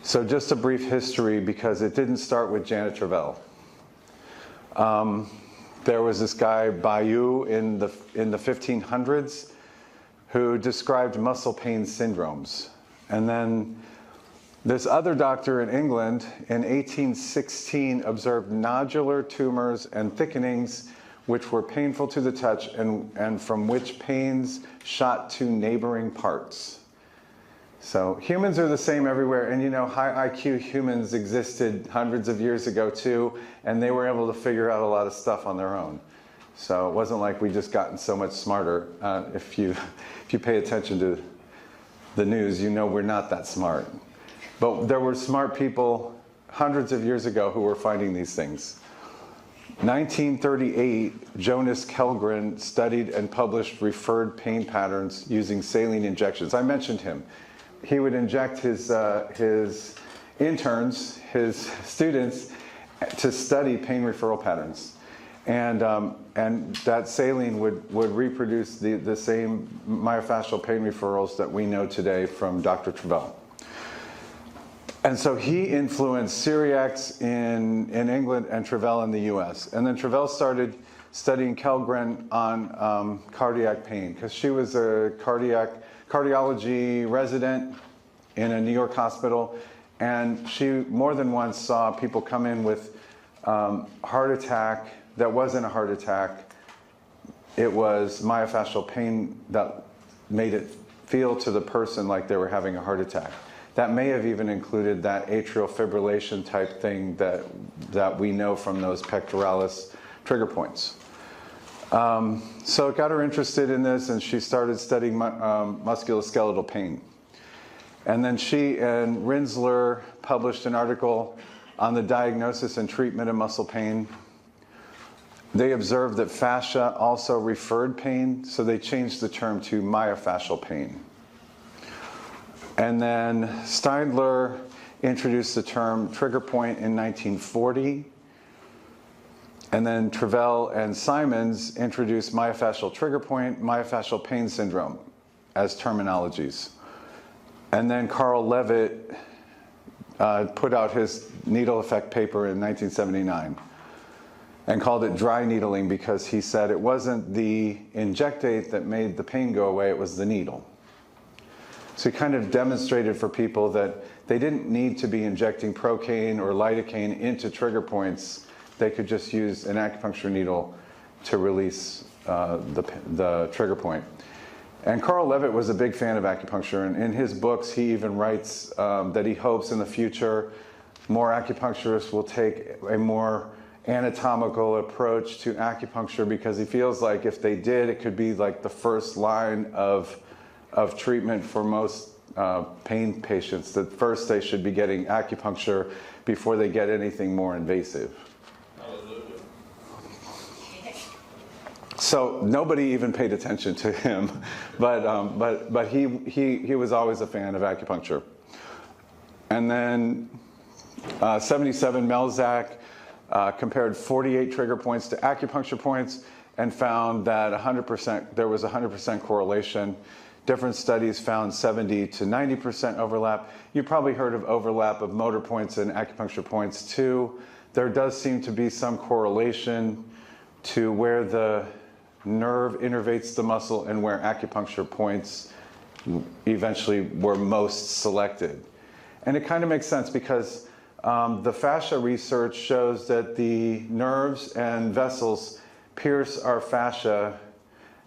So just a brief history, because it didn't start with Janet Travell. There was this guy, Bayou, in the 1500s, who described muscle pain syndromes. And then this other doctor in England in 1816 observed nodular tumors and thickenings which were painful to the touch and from which pains shot to neighboring parts. So humans are the same everywhere, and you know, high IQ humans existed hundreds of years ago too, and they were able to figure out a lot of stuff on their own. So it wasn't like we just gotten so much smarter. If you pay attention to the news, you know we're not that smart. But there were smart people hundreds of years ago who were finding these things. 1938, Jonas Kellgren studied and published referred pain patterns using saline injections. I mentioned him. He would inject his interns, his students, to study pain referral patterns. And that saline would reproduce the same myofascial pain referrals that we know today from Dr. Travell. And so he influenced Syriacs in England and Travell in the US. And then Travell started studying Kellgren on cardiac pain, because she was a cardiology resident in a New York hospital, and she more than once saw people come in with heart attack that wasn't a heart attack. It was myofascial pain that made it feel to the person like they were having a heart attack. That may have even included that atrial fibrillation type thing that we know from those pectoralis trigger points. So it got her interested in this, and she started studying musculoskeletal pain. And then she and Rinsler published an article on the diagnosis and treatment of muscle pain. They observed that fascia also referred pain, so they changed the term to myofascial pain. And then Steindler introduced the term trigger point in 1940. And then Travell and Simons introduced myofascial trigger point, myofascial pain syndrome as terminologies. And then Carl Levitt put out his needle effect paper in 1979 and called it dry needling, because he said it wasn't the injectate that made the pain go away, it was the needle. So he kind of demonstrated for people that they didn't need to be injecting procaine or lidocaine into trigger points. They could just use an acupuncture needle to release the trigger point. And Carl Levitt was a big fan of acupuncture, and in his books he even writes that he hopes in the future more acupuncturists will take a more anatomical approach to acupuncture, because he feels like if they did, it could be like the first line of treatment for most pain patients. That first they should be getting acupuncture before they get anything more invasive. So nobody even paid attention to him, but he was always a fan of acupuncture. And then 77 Melzack compared 48 trigger points to acupuncture points and found that there was 100% correlation. Different studies found 70 to 90% overlap. You probably heard of overlap of motor points and acupuncture points too. There does seem to be some correlation to where the nerve innervates the muscle and where acupuncture points eventually were most selected. And it kind of makes sense, because the fascia research shows that the nerves and vessels pierce our fascia.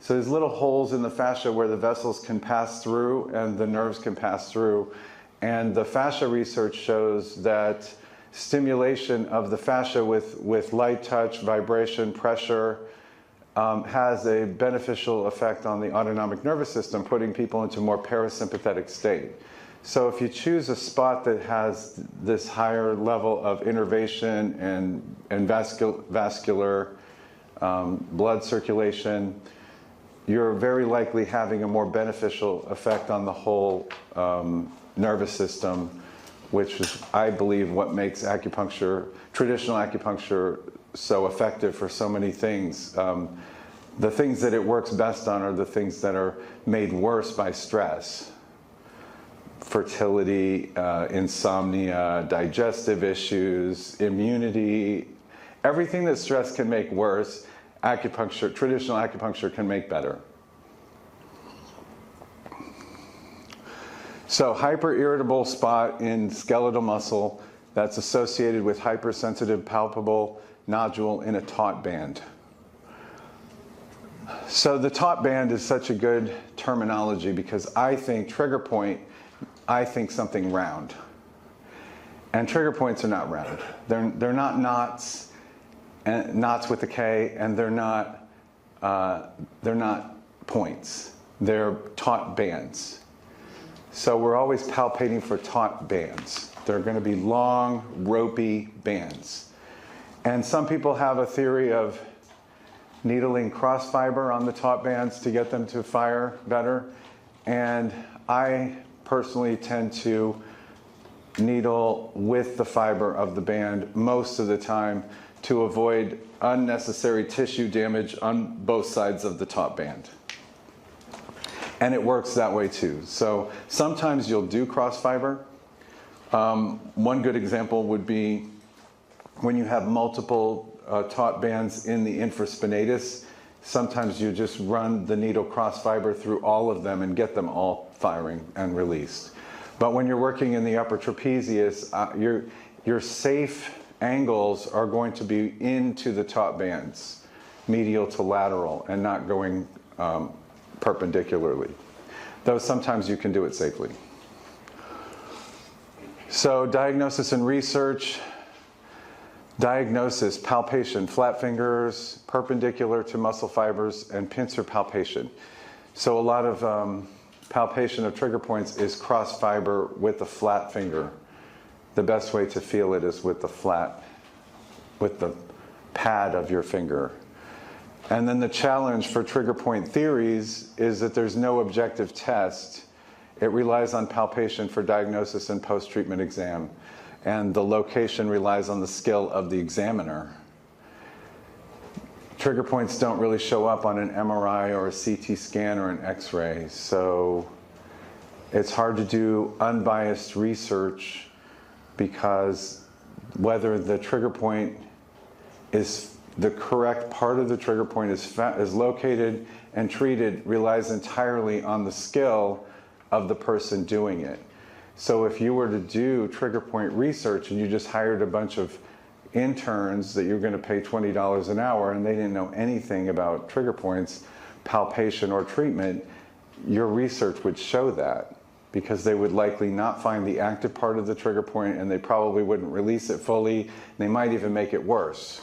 So there's little holes in the fascia where the vessels can pass through and the nerves can pass through. And the fascia research shows that stimulation of the fascia with light touch, vibration, pressure has a beneficial effect on the autonomic nervous system, putting people into a more parasympathetic state. So if you choose a spot that has this higher level of innervation and vascular blood circulation, you're very likely having a more beneficial effect on the whole nervous system, which is, I believe, what makes acupuncture, traditional acupuncture, so effective for so many things. The things that it works best on are the things that are made worse by stress. fertility, insomnia, digestive issues, immunity, everything that stress can make worse, acupuncture, traditional acupuncture can make better. So hyperirritable spot in skeletal muscle that's associated with hypersensitive palpable nodule in a taut band. So the taut band is such a good terminology because I think trigger point, I think something round. And trigger points are not round. They're not knots, and knots with a K, and they're not points. They're taut bands. So we're always palpating for taut bands. They're going to be long, ropey bands. And some people have a theory of needling cross fiber on the taut bands to get them to fire better. And I personally tend to needle with the fiber of the band most of the time to avoid unnecessary tissue damage on both sides of the taut band. And it works that way too. So sometimes you'll do cross fiber. One good example would be when you have multiple taut bands in the infraspinatus, sometimes you just run the needle cross fiber through all of them and get them all firing and released. But when you're working in the upper trapezius, your safe angles are going to be into the taut bands, medial to lateral, and not going perpendicularly. Though sometimes you can do it safely. So diagnosis and research. Diagnosis, palpation, flat fingers, perpendicular to muscle fibers, and pincer palpation. So a lot of palpation of trigger points is cross fiber with the flat finger. The best way to feel it is with the pad of your finger. And then the challenge for trigger point theories is that there's no objective test. It relies on palpation for diagnosis and post-treatment exam. And the location relies on the skill of the examiner. Trigger points don't really show up on an MRI or a CT scan or an X-ray. So it's hard to do unbiased research because whether the trigger point is the correct part of the trigger point is located and treated relies entirely on the skill of the person doing it. So if you were to do trigger point research and you just hired a bunch of interns that you're going to pay $20 an hour and they didn't know anything about trigger points, palpation, or treatment, your research would show that because they would likely not find the active part of the trigger point and they probably wouldn't release it fully. They might even make it worse.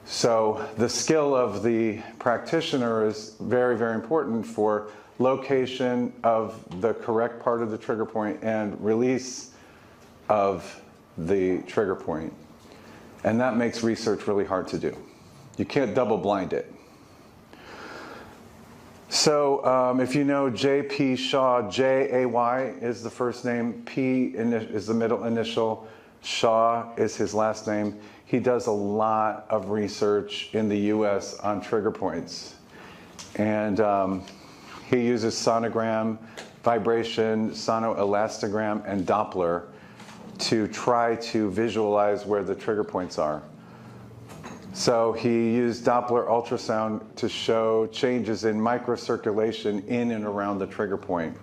So the skill of the practitioner is very, very important for location of the correct part of the trigger point and release of the trigger point. And that makes research really hard to do. You can't double blind it. So if you know J.P. Shaw, J-A-Y is the first name, P is the middle initial, Shaw is his last name. He does a lot of research in the US on trigger points. And he uses sonogram, vibration, sonoelastogram, and Doppler to try to visualize where the trigger points are. So he used Doppler ultrasound to show changes in microcirculation in and around the trigger point.